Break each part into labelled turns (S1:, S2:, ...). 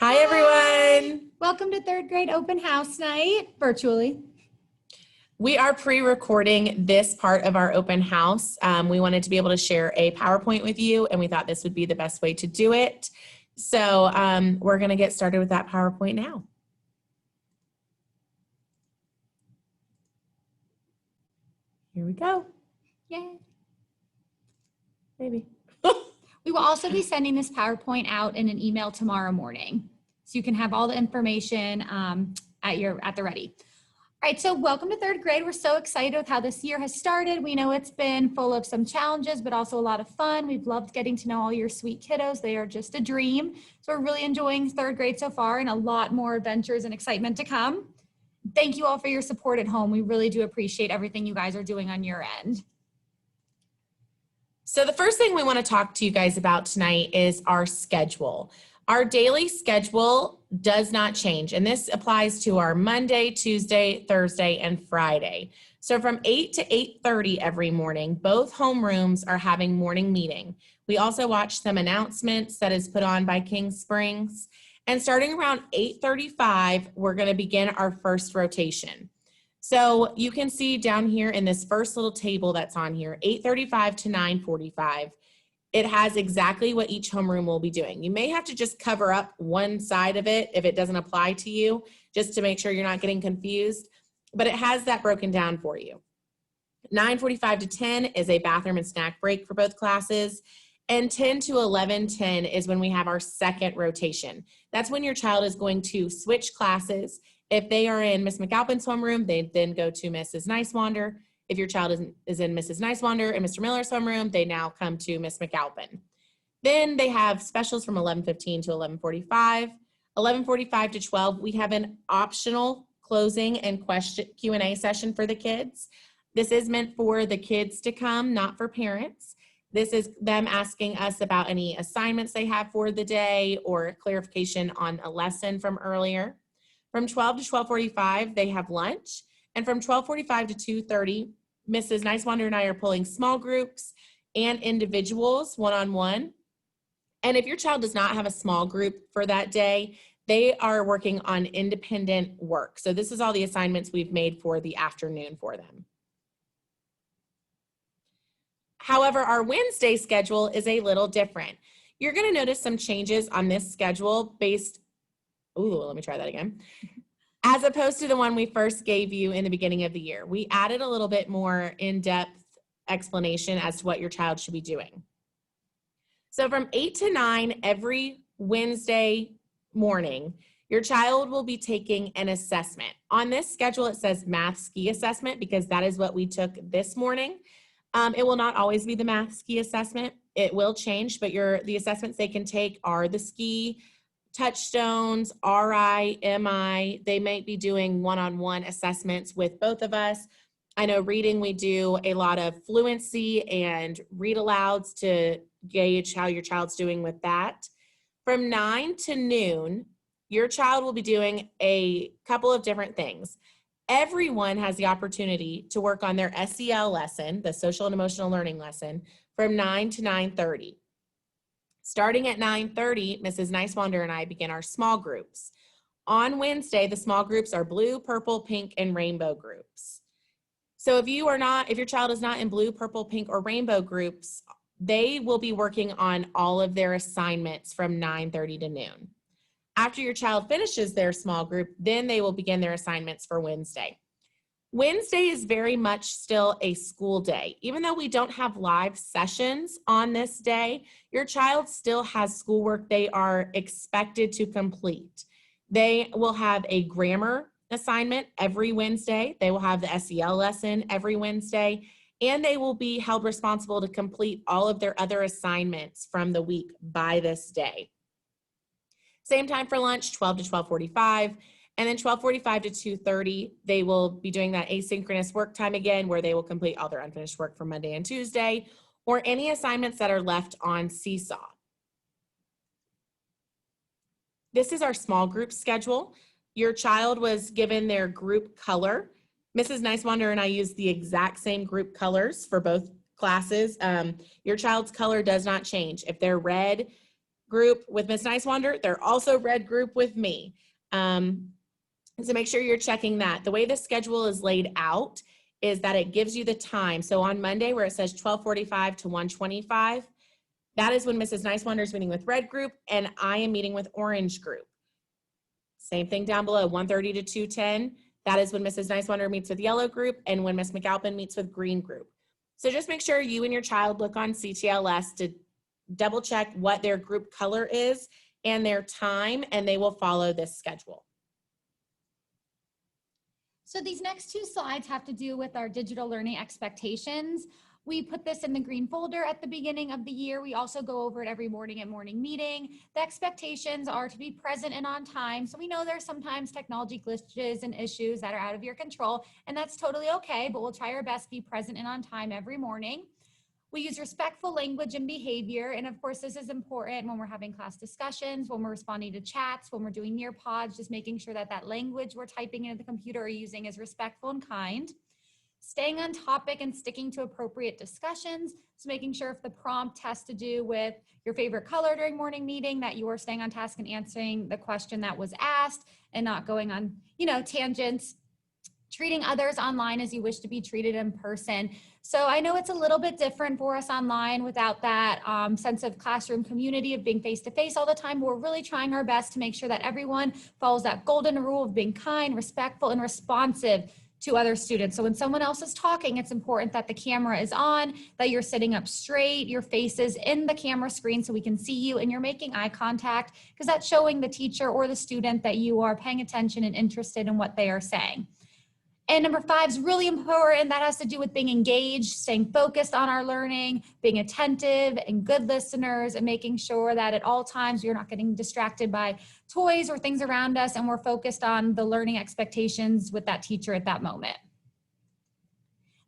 S1: Hi, everyone.
S2: Welcome to third grade open house night, virtually.
S1: We are pre-recording this part of our open house. We wanted to be able to share a PowerPoint with you, and we thought this would be the best way to do it. So we're going to get started with that PowerPoint now. Here we go.
S2: Yay.
S1: Maybe.
S2: We will also be sending this PowerPoint out in an email tomorrow morning, so you can have all the information at the ready. All right, so welcome to third grade. We're so excited with how this year has started. We know it's been full of some challenges, but also a lot of fun. We've loved getting to know all your sweet kiddos. They are just a dream. So we're really enjoying third grade so far, and a lot more adventures and excitement to come. Thank you all for your support at home. We really do appreciate everything you guys are doing on your end.
S1: So the first thing we want to talk to you guys about tonight is our schedule. Our daily schedule does not change, and this applies to our Monday, Tuesday, Thursday, and Friday. So from 8 to 8:30 every morning, both homerooms are having morning meeting. We also watch some announcements that is put on by King Springs. And starting around 8:35, we're going to begin our first rotation. So you can see down here in this first little table that's on here, 8:35 to 9:45, it has exactly what each homeroom will be doing. You may have to just cover up one side of it if it doesn't apply to you, just to make sure you're not getting confused, but it has that broken down for you. 9:45 to 10 is a bathroom and snack break for both classes. And 10 to 11:10 is when we have our second rotation. That's when your child is going to switch classes. If they are in Miss McAlpine's homeroom, they then go to Mrs. Nysewander. If your child is in Mrs. Nysewander and Mr. Miller's homeroom, they now come to Miss McAlpine. Then they have specials from 11:15 to 11:45. 11:45 to 12, we have an optional closing and Q&A session for the kids. This is meant for the kids to come, not for parents. This is them asking us about any assignments they have for the day or clarification on a lesson from earlier. From 12 to 12:45, they have lunch. And from 12:45 to 2:30, Mrs. Nysewander and I are pulling small groups and individuals one-on-one. And if your child does not have a small group for that day, they are working on independent work. So this is all the assignments we've made for the afternoon for them. However, our Wednesday schedule is a little different. You're going to notice some changes on this schedule let me try that again. As opposed to the one we first gave you in the beginning of the year. We added a little bit more in-depth explanation as to what your child should be doing. So from 8 to 9 every Wednesday morning, your child will be taking an assessment. On this schedule, it says math ski assessment because that is what we took this morning. It will not always be the math ski assessment. It will change, but the assessments they can take are the ski, touchstones, RI, MI. They might be doing one-on-one assessments with both of us. I know reading, we do a lot of fluency and read alouds to gauge how your child's doing with that. From 9 to noon, your child will be doing a couple of different things. Everyone has the opportunity to work on their SEL lesson, the social and emotional learning lesson, from 9 to 9:30. Starting at 9:30, Mrs. Nysewander and I begin our small groups. On Wednesday, the small groups are blue, purple, pink, and rainbow groups. So if your child is not in blue, purple, pink, or rainbow groups, they will be working on all of their assignments from 9:30 to noon. After your child finishes their small group, then they will begin their assignments for Wednesday. Wednesday is very much still a school day. Even though we don't have live sessions on this day, your child still has schoolwork they are expected to complete. They will have a grammar assignment every Wednesday. They will have the SEL lesson every Wednesday, and they will be held responsible to complete all of their other assignments from the week by this day. Same time for lunch, 12 to 12:45. And then 12:45 to 2:30, they will be doing that asynchronous work time again, where they will complete all their unfinished work for Monday and Tuesday, or any assignments that are left on Seesaw. This is our small group schedule. Your child was given their group color. Mrs. Nysewander and I use the exact same group colors for both classes. Your child's color does not change. If they're red, group with Miss Nysewander. They're also red group with me. So make sure you're checking that. The way the schedule is laid out is that it gives you the time. So on Monday where it says 12:45 to 1:25, that is when Mrs. Nysewander is meeting with red group and I am meeting with orange group. Same thing down below, 1:30 to 2:10. That is when Mrs. Nysewander meets with yellow group and when Miss McAlpine meets with green group. So just make sure you and your child look on CTLS to double check what their group color is and their time, and they will follow this schedule.
S2: So these next two slides have to do with our digital learning expectations. We put this in the green folder at the beginning of the year. We also go over it every morning at morning meeting. The expectations are to be present and on time. So we know there's sometimes technology glitches and issues that are out of your control, and that's totally okay, but we'll try our best to be present and on time every morning. We use respectful language and behavior. And of course, this is important when we're having class discussions, when we're responding to chats, when we're doing near pods, just making sure that that language we're typing into the computer or using is respectful and kind. Staying on topic and sticking to appropriate discussions. So making sure if the prompt has to do with your favorite color during morning meeting, that you are staying on task and answering the question that was asked and not going on, tangents. Treating others online as you wish to be treated in person. So I know it's a little bit different for us online without that sense of classroom community of being face-to-face all the time. We're really trying our best to make sure that everyone follows that golden rule of being kind, respectful, and responsive to other students. So when someone else is talking, it's important that the camera is on, that you're sitting up straight, your face is in the camera screen so we can see you, and you're making eye contact because that's showing the teacher or the student that you are paying attention and interested in what they are saying. And number 5 is really important. That has to do with being engaged, staying focused on our learning, being attentive and good listeners, and making sure that at all times you're not getting distracted by toys or things around us, and we're focused on the learning expectations with that teacher at that moment.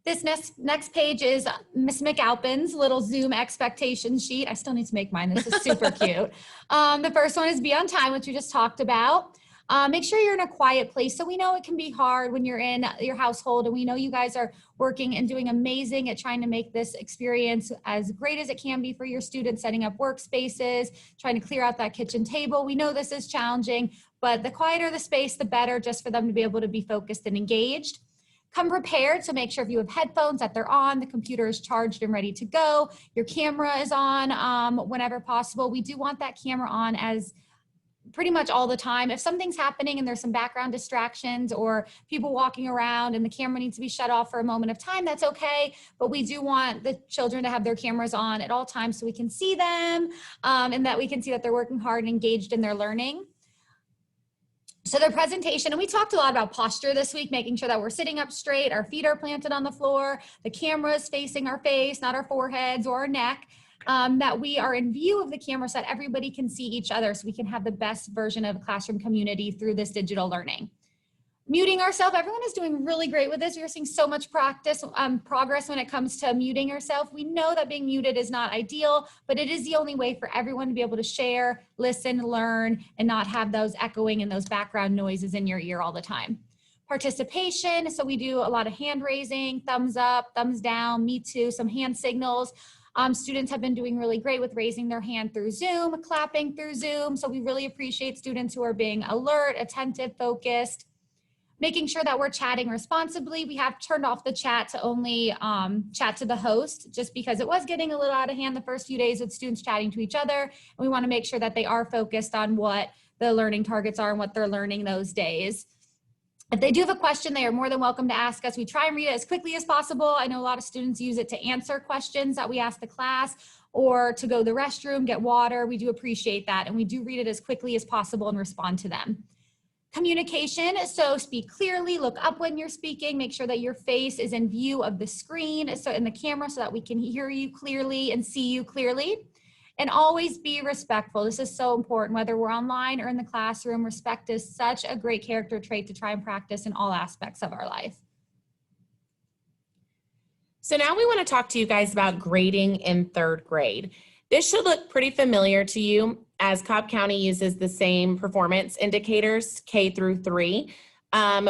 S2: This next page is Miss McAlpine's little Zoom expectation sheet. I still need to make mine. This is super cute. The first one is be on time, which we just talked about. Make sure you're in a quiet place. So we know it can be hard when you're in your household, and we know you guys are working and doing amazing at trying to make this experience as great as it can be for your students, setting up workspaces, trying to clear out that kitchen table. We know this is challenging, but the quieter the space, the better, just for them to be able to be focused and engaged. Come prepared, so make sure if you have headphones that they're on, the computer is charged and ready to go, your camera is on whenever possible. We do want that camera on as pretty much all the time. If something's happening and there's some background distractions or people walking around and the camera needs to be shut off for a moment of time, that's okay. But we do want the children to have their cameras on at all times so we can see them and that we can see that they're working hard and engaged in their learning. So their presentation, and we talked a lot about posture this week, making sure that we're sitting up straight, our feet are planted on the floor, the camera is facing our face, not our foreheads or our neck. That we are in view of the camera so that everybody can see each other so we can have the best version of classroom community through this digital learning. Muting ourselves, everyone is doing really great with this. We're seeing so much progress when it comes to muting yourself. We know that being muted is not ideal, but it is the only way for everyone to be able to share, listen, learn, and not have those echoing and those background noises in your ear all the time. Participation, so we do a lot of hand raising, thumbs up, thumbs down, me too, some hand signals. Students have been doing really great with raising their hand through Zoom, clapping through Zoom. So we really appreciate students who are being alert, attentive, focused, making sure that we're chatting responsibly. We have turned off the chat to only chat to the host just because it was getting a little out of hand the first few days with students chatting to each other. And we want to make sure that they are focused on what the learning targets are and what they're learning those days. If they do have a question, they are more than welcome to ask us. We try and read it as quickly as possible. I know a lot of students use it to answer questions that we ask the class or to go to the restroom, get water. We do appreciate that, and we do read it as quickly as possible and respond to them. Communication, so speak clearly, look up when you're speaking, make sure that your face is in view of the screen, so in the camera, so that we can hear you clearly and see you clearly. And always be respectful. This is so important, whether we're online or in the classroom. Respect is such a great character trait to try and practice in all aspects of our life.
S1: So now we want to talk to you guys about grading in 3rd grade. This should look pretty familiar to you, as Cobb County uses the same performance indicators, K through 3.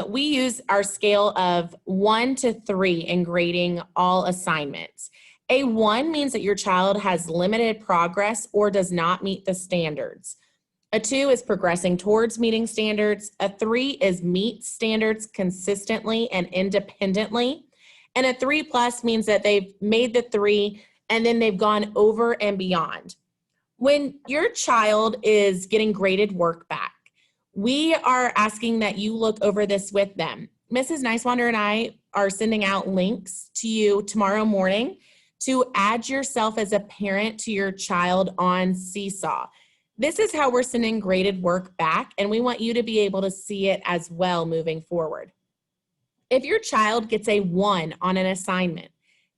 S1: We use our scale of 1 to 3 in grading all assignments. A 1 means that your child has limited progress or does not meet the standards. A 2 is progressing towards meeting standards. A 3 is meet standards consistently and independently. And a 3+ means that they've made the 3 and then they've gone over and beyond. When your child is getting graded work back, we are asking that you look over this with them. Mrs. Nysewander and I are sending out links to you tomorrow morning to add yourself as a parent to your child on Seesaw. This is how we're sending graded work back, and we want you to be able to see it as well moving forward. If your child gets a 1 on an assignment,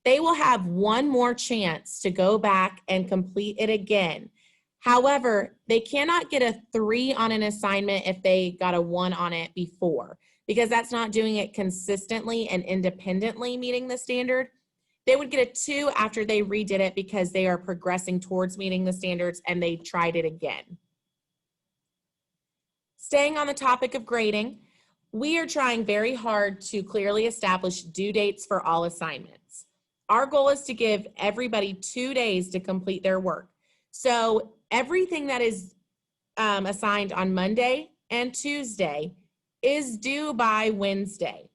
S1: they will have one more chance to go back and complete it again. However, they cannot get a 3 on an assignment if they got a 1 on it before, because that's not doing it consistently and independently meeting the standard. They would get a 2 after they redid it because they are progressing towards meeting the standards and they tried it again. Staying on the topic of grading, we are trying very hard to clearly establish due dates for all assignments. Our goal is to give everybody 2 days to complete their work. So everything that is assigned on Monday and Tuesday is due by Wednesday.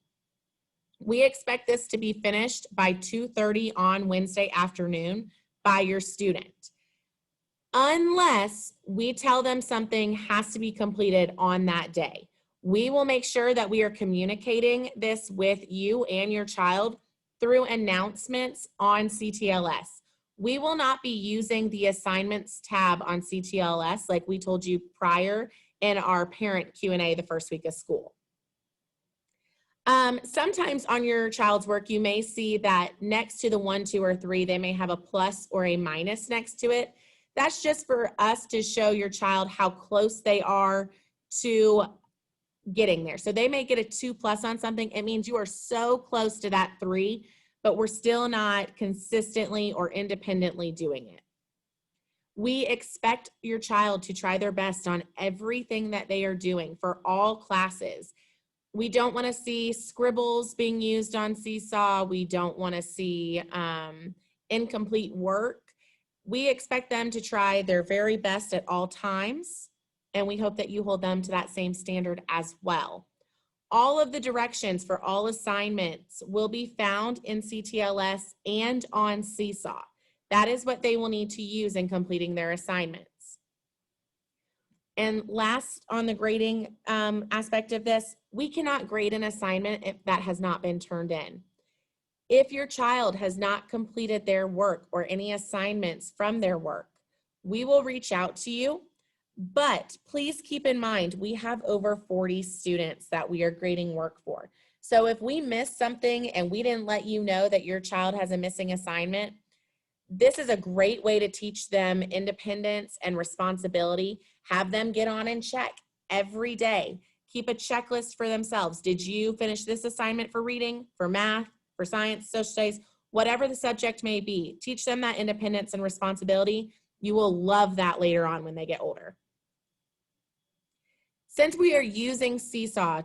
S1: We expect this to be finished by 2:30 on Wednesday afternoon by your student, unless we tell them something has to be completed on that day. We will make sure that we are communicating this with you and your child through announcements on CTLS. We will not be using the assignments tab on CTLS like we told you prior in our parent Q&A the first week of school. Sometimes on your child's work, you may see that next to the 1, 2, or 3, they may have a plus or a minus next to it. That's just for us to show your child how close they are to getting there. So they may get a 2+ on something. It means you are so close to that 3, but we're still not consistently or independently doing it. We expect your child to try their best on everything that they are doing for all classes. We don't want to see scribbles being used on Seesaw. We don't want to see incomplete work. We expect them to try their very best at all times, and we hope that you hold them to that same standard as well. All of the directions for all assignments will be found in CTLS and on Seesaw. That is what they will need to use in completing their assignments. And last, on the grading aspect of this, we cannot grade an assignment if that has not been turned in. If your child has not completed their work or any assignments from their work, we will reach out to you. But please keep in mind, we have over 40 students that we are grading work for. So if we miss something and we didn't let you know that your child has a missing assignment, this is a great way to teach them independence and responsibility. Have them get on and check every day. Keep a checklist for themselves. Did you finish this assignment for reading, for math, for science, social studies, whatever the subject may be? Teach them that independence and responsibility. You will love that later on when they get older. Since we are using Seesaw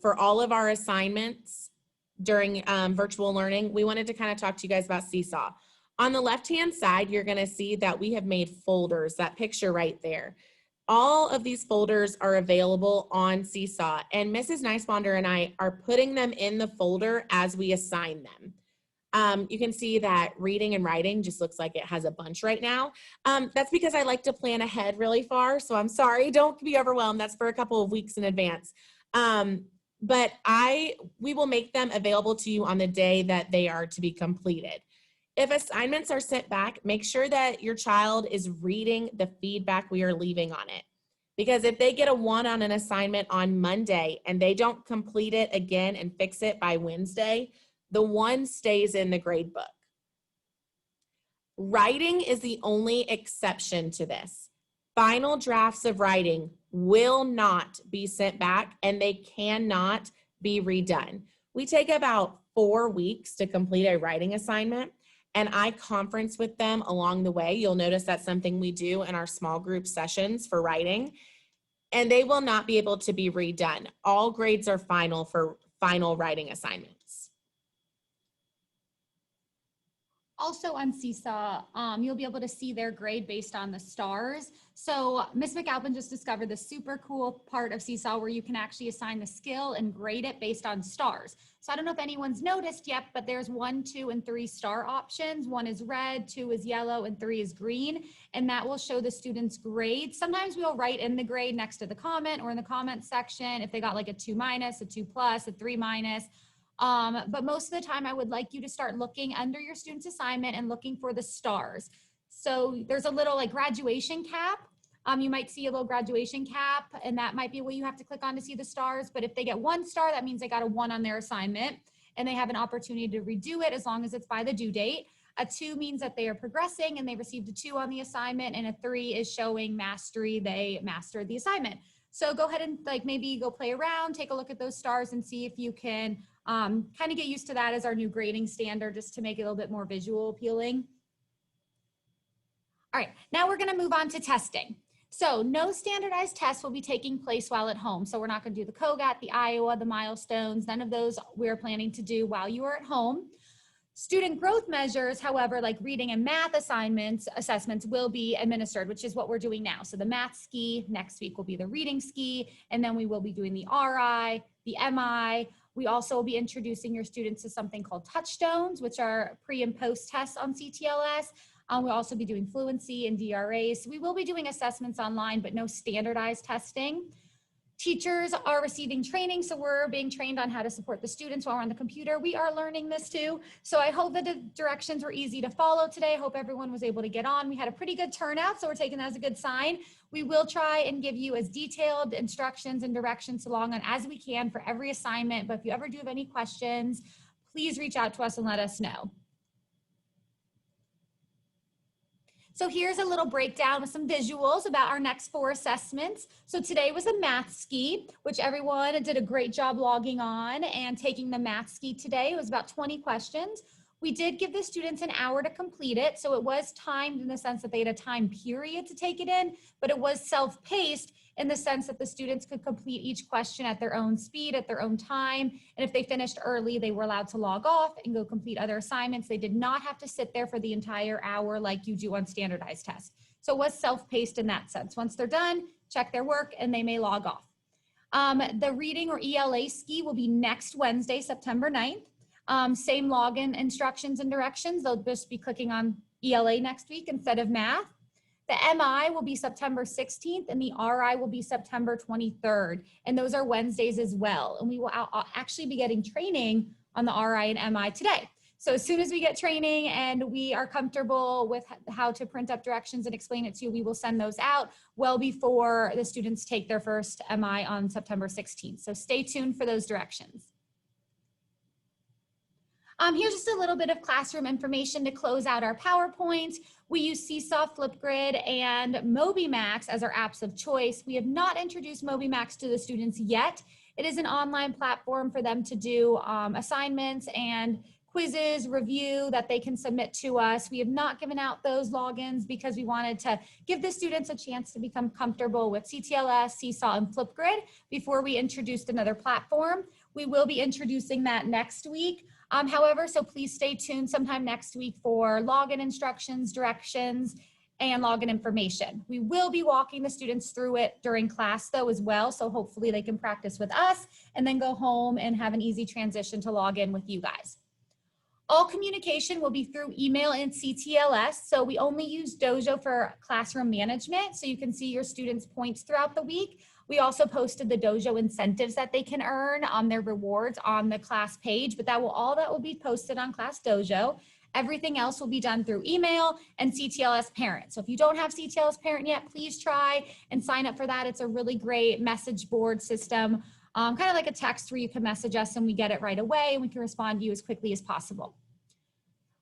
S1: for all of our assignments during virtual learning, we wanted to kind of talk to you guys about Seesaw. On the left-hand side, you're going to see that we have made folders, that picture right there. All of these folders are available on Seesaw, and Mrs. Nysewander and I are putting them in the folder as we assign them. You can see that reading and writing just looks like it has a bunch right now. That's because I like to plan ahead really far, so I'm sorry, don't be overwhelmed. That's for a couple of weeks in advance. But we will make them available to you on the day that they are to be completed. If assignments are sent back, make sure that your child is reading the feedback we are leaving on it. Because if they get a 1 on an assignment on Monday and they don't complete it again and fix it by Wednesday, the 1 stays in the grade book. Writing is the only exception to this. Final drafts of writing will not be sent back and they cannot be redone. We take about 4 weeks to complete a writing assignment, and I conference with them along the way. You'll notice that's something we do in our small group sessions for writing, and they will not be able to be redone. All grades are final for final writing assignments.
S2: Also on Seesaw, you'll be able to see their grade based on the stars. So Miss McAlpine just discovered the super cool part of Seesaw where you can actually assign the skill and grade it based on stars. So I don't know if anyone's noticed yet, but there's 1, 2, and 3 star options. 1 is red, 2 is yellow, and 3 is green. And that will show the student's grade. Sometimes we'll write in the grade next to the comment or in the comment section if they got like a 2 minus, a 2 plus, a 3 minus. But most of the time I would like you to start looking under your student's assignment and looking for the stars. So there's a little like graduation cap. You might see a little graduation cap and that might be what you have to click on to see the stars. But if they get 1 star, that means they got a 1 on their assignment and they have an opportunity to redo it as long as it's by the due date. A 2 means that they are progressing and they received a 2 on the assignment, and a 3 is showing mastery, they mastered the assignment. So go ahead and like maybe go play around, take a look at those stars and see if you can kind of get used to that as our new grading standard, just to make it a little bit more visual appealing. All right, now we're going to move on to testing. So no standardized tests will be taking place while at home. So we're not going to do the COGAT, the Iowa, the milestones, none of those we're planning to do while you are at home. Student growth measures, however, like reading and math assessments will be administered, which is what we're doing now. So the math ski, next week will be the reading ski, and then we will be doing the RI, the MI. We also will be introducing your students to something called touchstones, which are pre and post tests on CTLS. We'll also be doing fluency and DRAs. So we will be doing assessments online, but no standardized testing. Teachers are receiving training, so we're being trained on how to support the students while we're on the computer. We are learning this too. So I hope that the directions were easy to follow today. I hope everyone was able to get on. We had a pretty good turnout, so we're taking that as a good sign. We will try and give you as detailed instructions and directions along on as we can for every assignment. But if you ever do have any questions, please reach out to us and let us know. So here's a little breakdown with some visuals about our next 4 assessments. So today was a math ski, which everyone did a great job logging on and taking the math ski today. It was about 20 questions. We did give the students an hour to complete it. So it was timed in the sense that they had a time period to take it in, but it was self-paced in the sense that the students could complete each question at their own speed, at their own time. And if they finished early, they were allowed to log off and go complete other assignments. They did not have to sit there for the entire hour like you do on standardized tests. So it was self-paced in that sense. Once they're done, check their work and they may log off. The reading or ELA ski will be next Wednesday, September 9th. Same login instructions and directions. They'll just be clicking on ELA next week instead of math. The MI will be September 16th and the RI will be September 23rd. And those are Wednesdays as well. And we will actually be getting training on the RI and MI today. So as soon as we get training and we are comfortable with how to print up directions and explain it to you, we will send those out well before the students take their first MI on September 16th. So stay tuned for those directions. Here's just a little bit of classroom information to close out our PowerPoint. We use Seesaw, Flipgrid, and MobyMax as our apps of choice. We have not introduced MobyMax to the students yet. It is an online platform for them to do assignments and quizzes, review that they can submit to us. We have not given out those logins because we wanted to give the students a chance to become comfortable with CTLS, Seesaw, and Flipgrid before we introduced another platform. We will be introducing that next week. However, so please stay tuned sometime next week for login instructions, directions, and login information. We will be walking the students through it during class though as well, so hopefully they can practice with us and then go home and have an easy transition to log in with you guys. All communication will be through email and CTLS, so we only use Dojo for classroom management, so you can see your students' points throughout the week. We also posted the Dojo incentives that they can earn on their rewards on the class page, but that will be posted on Class Dojo. Everything else will be done through email and CTLS Parent. So if you don't have CTLS Parent yet, please try and sign up for that. It's a really great message board system, kind of like a text where you can message us and we get it right away and we can respond to you as quickly as possible.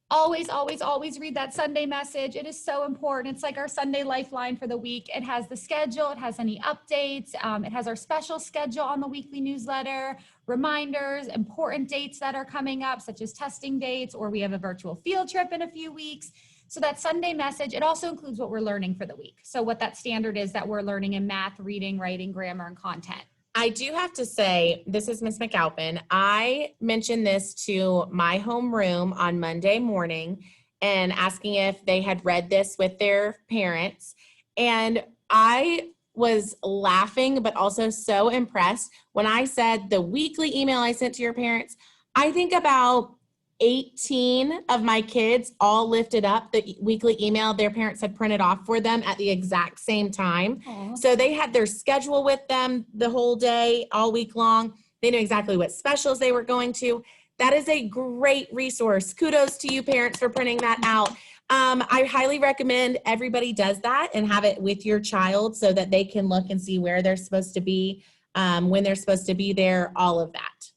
S2: Always, always, always read that Sunday message. It is so important. It's like our Sunday lifeline for the week. It has the schedule, it has any updates, it has our special schedule on the weekly newsletter, reminders, important dates that are coming up, such as testing dates, or we have a virtual field trip in a few weeks. So that Sunday message, it also includes what we're learning for the week. So what that standard is that we're learning in math, reading, writing, grammar, and content.
S1: I do have to say, this is Miss McAlpine. I mentioned this to my homeroom on Monday morning, and asking if they had read this with their parents. And I was laughing, but also so impressed when I said the weekly email I sent to your parents. I think about 18 of my kids all lifted up the weekly email their parents had printed off for them at the exact same time.
S2: Aw.
S1: So they had their schedule with them the whole day, all week long. They knew exactly what specials they were going to. That is a great resource. Kudos to you parents for printing that out. I highly recommend everybody does that and have it with your child so that they can look and see where they're supposed to be, when they're supposed to be there, all of that.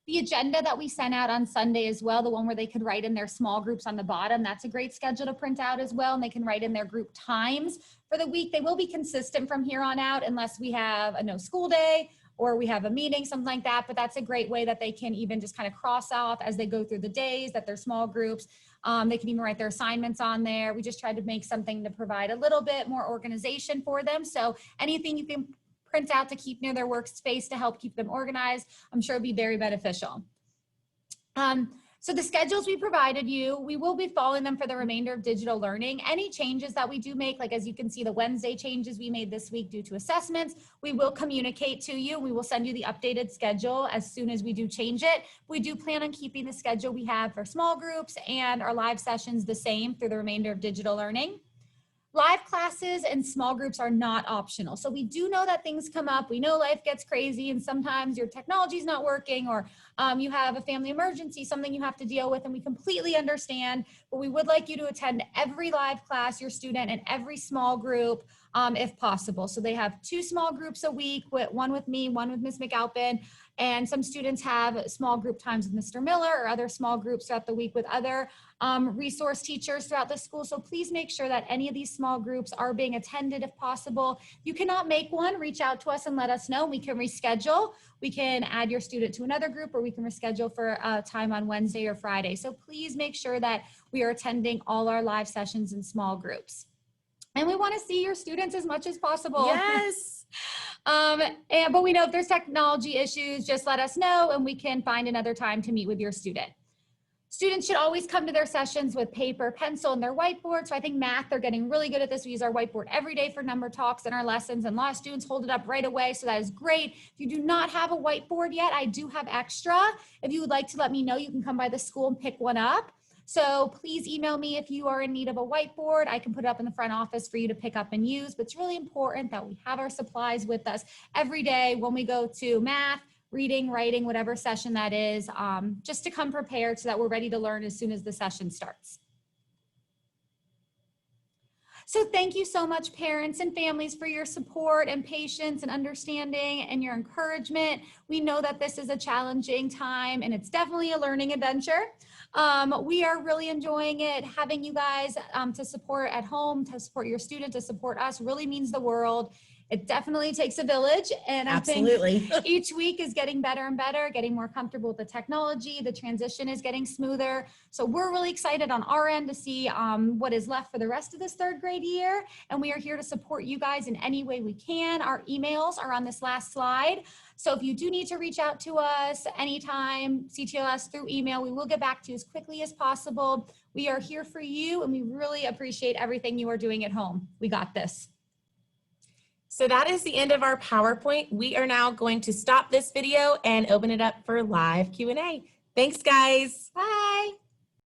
S2: The agenda that we sent out on Sunday as well, the one where they could write in their small groups on the bottom, that's a great schedule to print out as well. And they can write in their group times for the week. They will be consistent from here on out unless we have a no school day or we have a meeting, something like that. But that's a great way that they can even just kind of cross off as they go through the days that they're small groups. They can even write their assignments on there. We just tried to make something to provide a little bit more organization for them. So anything you can print out to keep near their workspace to help keep them organized, I'm sure it'd be very beneficial. So the schedules we provided you, we will be following them for the remainder of digital learning. Any changes that we do make, like as you can see, the Wednesday changes we made this week due to assessments, we will communicate to you. We will send you the updated schedule as soon as we do change it. We do plan on keeping the schedule we have for small groups and our live sessions the same through the remainder of digital learning. Live classes and small groups are not optional. So we do know that things come up. We know life gets crazy and sometimes your technology is not working or you have a family emergency, something you have to deal with, and we completely understand, but we would like you to attend every live class, your student, and every small group if possible. So they have 2 small groups a week, one with me, one with Ms. McAlpine, and some students have small group times with Mr. Miller or other small groups throughout the week with other resource teachers throughout the school. So please make sure that any of these small groups are being attended if possible. You cannot make one, reach out to us and let us know. We can reschedule. We can add your student to another group or we can reschedule for a time on Wednesday or Friday. So please make sure that we are attending all our live sessions in small groups. And we want to see your students as much as possible.
S1: Yes.
S2: But we know if there's technology issues, just let us know and we can find another time to meet with your student. Students should always come to their sessions with paper, pencil, and their whiteboard. So I think math, they're getting really good at this. We use our whiteboard every day for number talks and our lessons, and a lot of students hold it up right away. So that is great. If you do not have a whiteboard yet, I do have extra. If you would like to let me know, you can come by the school and pick one up. So please email me if you are in need of a whiteboard. I can put it up in the front office for you to pick up and use, but it's really important that we have our supplies with us every day when we go to math, reading, writing, whatever session that is, just to come prepared so that we're ready to learn as soon as the session starts. So thank you so much, parents and families, for your support and patience and understanding and your encouragement. We know that this is a challenging time and it's definitely a learning adventure. We are really enjoying it. Having you guys to support at home, to support your student, to support us really means the world. It definitely takes a village, and
S1: Absolutely.
S2: I think each week is getting better and better, getting more comfortable with the technology. The transition is getting smoother. So we're really excited on our end to see what is left for the rest of this 3rd grade year. And we are here to support you guys in any way we can. Our emails are on this last slide. So if you do need to reach out to us anytime, CTLS through email, we will get back to you as quickly as possible. We are here for you, and we really appreciate everything you are doing at home. We got this.
S1: So that is the end of our PowerPoint. We are now going to stop this video and open it up for live Q&A. Thanks, guys.
S2: Bye.